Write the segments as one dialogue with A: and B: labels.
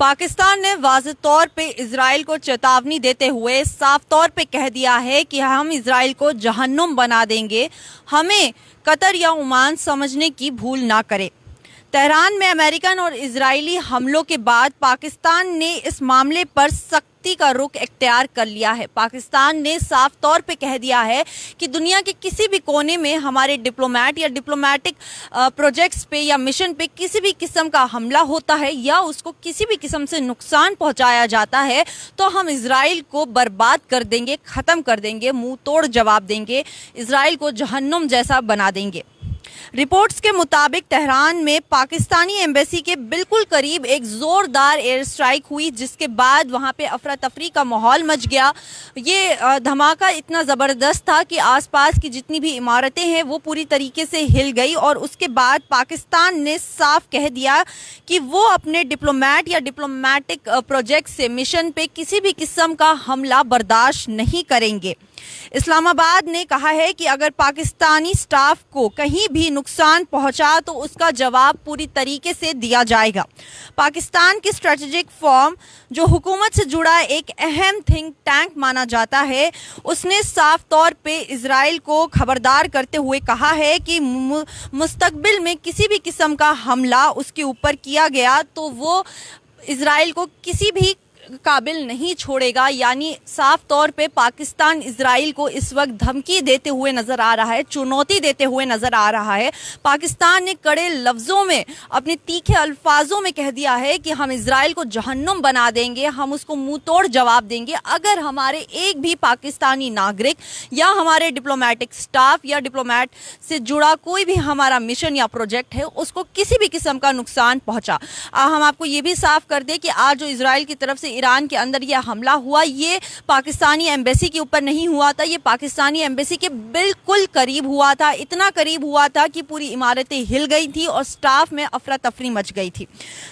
A: पाकिस्तान ने वाज़ेह तौर पे इजराइल को चेतावनी देते हुए साफ तौर पे कह दिया है कि हम इजराइल को जहन्नुम बना देंगे। हमें कतर या ओमान समझने की भूल ना करें। तेहरान में अमेरिकन और इजरायली हमलों के बाद पाकिस्तान ने इस मामले पर सख्ती का रुख इख्तियार कर लिया है। पाकिस्तान ने साफ तौर पे कह दिया है कि दुनिया के किसी भी कोने में हमारे डिप्लोमेट या डिप्लोमेटिक प्रोजेक्ट्स पे या मिशन पे किसी भी किस्म का हमला होता है या उसको किसी भी किस्म से नुकसान पहुंचाया जाता है तो हम इजराइल को बर्बाद कर देंगे, ख़त्म कर देंगे, मुंह तोड़ जवाब देंगे, इजराइल को जहन्नुम जैसा बना देंगे। रिपोर्ट्स के मुताबिक तेहरान में पाकिस्तानी एम्बेसी के बिल्कुल करीब एक जोरदार एयर स्ट्राइक हुई, जिसके बाद वहां पे अफरा तफरी का माहौल मच गया। ये धमाका इतना ज़बरदस्त था कि आसपास की जितनी भी इमारतें हैं वो पूरी तरीके से हिल गई और उसके बाद पाकिस्तान ने साफ कह दिया कि वो अपने डिप्लोमेट या डिप्लोमेटिक प्रोजेक्ट से मिशन पे किसी भी किस्म का हमला बर्दाश्त नहीं करेंगे। इस्लामाबाद ने कहा है कि अगर पाकिस्तानी स्टाफ को कहीं भी नुकसान पहुंचा तो उसका जवाब पूरी तरीके से दिया जाएगा। पाकिस्तान की स्ट्रेटेजिक फॉर्म, जो हुकूमत से जुड़ा एक अहम थिंक टैंक माना जाता है, उसने साफ तौर पे इजराइल को खबरदार करते हुए कहा है कि मुस्तकबिल में किसी भी किस्म का हमला उसके ऊपर किया गया तो वो इजराइल को किसी भी काबिल नहीं छोड़ेगा। यानी साफ तौर पे पाकिस्तान इजराइल को इस वक्त धमकी देते हुए नजर आ रहा है, चुनौती देते हुए नजर आ रहा है। पाकिस्तान ने कड़े लफ्जों में, अपने तीखे अल्फाजों में कह दिया है कि हम इजराइल को जहन्नुम बना देंगे, हम उसको मुंह तोड़ जवाब देंगे अगर हमारे एक भी पाकिस्तानी नागरिक या हमारे डिप्लोमेटिक स्टाफ या डिप्लोमेट से जुड़ा कोई भी हमारा मिशन या प्रोजेक्ट है उसको किसी भी किस्म का नुकसान पहुंचा। हम आपको ये भी साफ कर दें कि आज जो इजराइल की तरफ से ईरान के अंदर यह हमला हुआ, ये पाकिस्तानी एम्बेसी के ऊपर नहीं हुआ था, ये पाकिस्तानी एम्बेसी के बिल्कुल करीब हुआ था। इतना करीब हुआ था कि पूरी इमारतें हिल गई थी और स्टाफ में अफरा तफरी मच गई थी।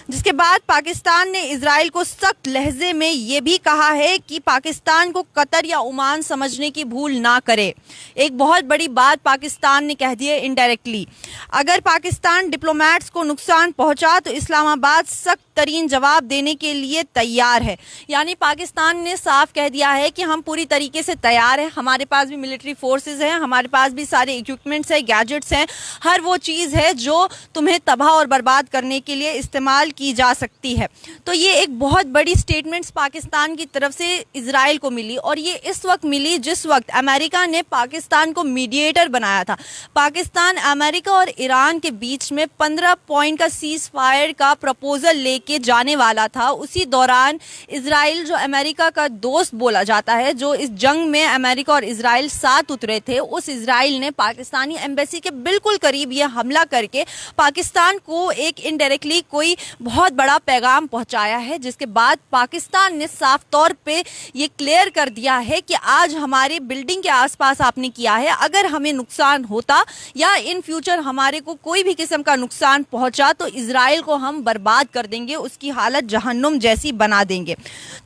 A: जिसके बाद पाकिस्तान ने इजराइल को सख्त लहजे में यह भी कहा है कि पाकिस्तान को कतर या ओमान समझने की भूल ना करे। एक बहुत बड़ी बात पाकिस्तान ने कह दी है इनडायरेक्टली। अगर पाकिस्तान डिप्लोमेट्स को नुकसान पहुंचा तो इस्लामाबाद सख्त तरीन जवाब देने के लिए तैयार है। यानी पाकिस्तान ने साफ कह दिया है कि हम पूरी तरीके से तैयार हैं, हमारे पास भी मिलिट्री फोर्सेस हैं, हमारे पास भी सारे इक्विपमेंट्स हैं, गैजेट्स हैं, हर वो चीज़ है जो तुम्हें तबाह और बर्बाद करने के लिए इस्तेमाल की जा सकती है। तो ये एक बहुत बड़ी स्टेटमेंट्स पाकिस्तान की तरफ से इजराइल को मिली और ये इस वक्त मिली जिस वक्त अमेरिका ने पाकिस्तान को मीडिएटर बनाया था। पाकिस्तान अमेरिका और ईरान के बीच में 15 पॉइंट का सीज फायर का प्रपोजल लेके जाने वाला था। उसी दौरान इजराइल, जो अमेरिका का दोस्त बोला जाता है, जो इस जंग में अमेरिका और इजराइल साथ उतरे थे, उस इजराइल ने पाकिस्तानी एम्बेसी के बिल्कुल करीब यह हमला करके पाकिस्तान को एक इनडायरेक्टली कोई बहुत बड़ा पैगाम पहुंचाया है। जिसके बाद पाकिस्तान ने साफ तौर पे ये क्लियर कर दिया है कि आज हमारे बिल्डिंग के आसपास आपने किया है, अगर हमें नुकसान होता या इन फ्यूचर हमारे को कोई भी किस्म का नुकसान पहुंचा तो इजराइल को हम बर्बाद कर देंगे, उसकी हालत जहन्नुम जैसी बना देंगे।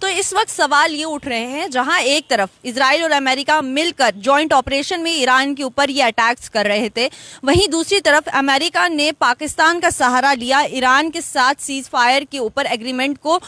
A: तो इस वक्त सवाल ये उठ रहे हैं, जहां एक तरफ इजराइल और अमेरिका मिलकर जॉइंट ऑपरेशन में ईरान के ऊपर ये अटैक्स कर रहे थे, वहीं दूसरी तरफ अमेरिका ने पाकिस्तान का सहारा लिया ईरान के साथ सीज फायर के ऊपर एग्रीमेंट को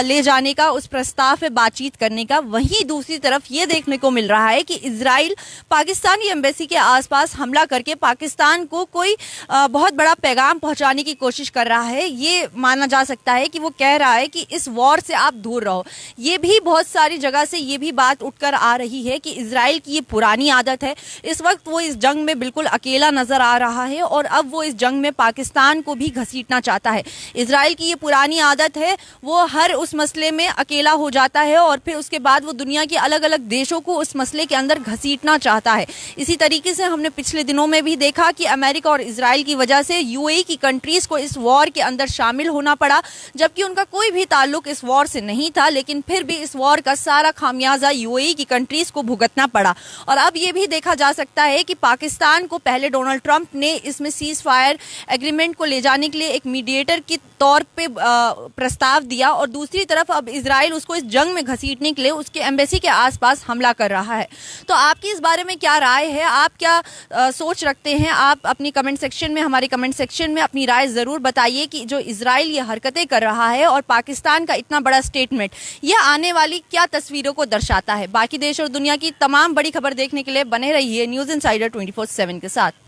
A: ले जाने का, उस प्रस्ताव पे बातचीत करने का। वहीं दूसरी तरफ ये देखने को मिल रहा है कि इजराइल पाकिस्तानी एम्बेसी के आसपास हमला करके पाकिस्तान को कोई बहुत बड़ा पैगाम पहुंचाने की कोशिश कर रहा है। ये माना जा सकता है कि वो कह रहा है कि इस वॉर से आप दूर रहो। ये भी बहुत सारी जगह से ये भी बात उठकर आ रही है कि इजराइल की ये पुरानी आदत है। इस वक्त वो इस जंग में बिल्कुल अकेला नजर आ रहा है और अब वो इस जंग में पाकिस्तान को भी घसीटना चाहता है। इजराइल की ये पुरानी आदत है, वो हर उस मसले में अकेला हो जाता है और फिर उसके बाद वो दुनिया के अलग अलग देशों को उस मसले के अंदर घसीटना चाहता है। इसी तरीके से हमने पिछले दिनों में भी देखा कि अमेरिका और इजराइल की वजह से यूएई की कंट्रीज को इस वॉर के अंदर शामिल होना पड़ा, जबकि उनका कोई भी ताल्लुक इस वॉर से नहीं नहीं था, लेकिन फिर भी इस वॉर का सारा खामियाजा यूएई की कंट्रीज को भुगतना पड़ा। और अब ये भी देखा जा सकता है कि पाकिस्तान को पहले डोनाल्ड ट्रंप ने इसमें सीज फायर एग्रीमेंट को ले जाने के लिए एक मीडिएटर के तौर पे प्रस्ताव दिया, और दूसरी तरफ अब इजराइल उसको इस जंग में घसीटने के लिए उसके एम्बेसी के आसपास हमला कर रहा है। तो आपकी इस बारे में क्या राय है, आप क्या सोच रखते हैं? आप अपनी कमेंट सेक्शन में, हमारे कमेंट सेक्शन में अपनी राय जरूर बताइए कि जो इजराइल ये हरकतें कर रहा है और पाकिस्तान का इतना बड़ा स्टेटमेंट, यह आने वाली क्या तस्वीरों को दर्शाता है। बाकी देश और दुनिया की तमाम बड़ी खबर देखने के लिए बने रहिए न्यूज़ इनसाइडर 24/7 के साथ।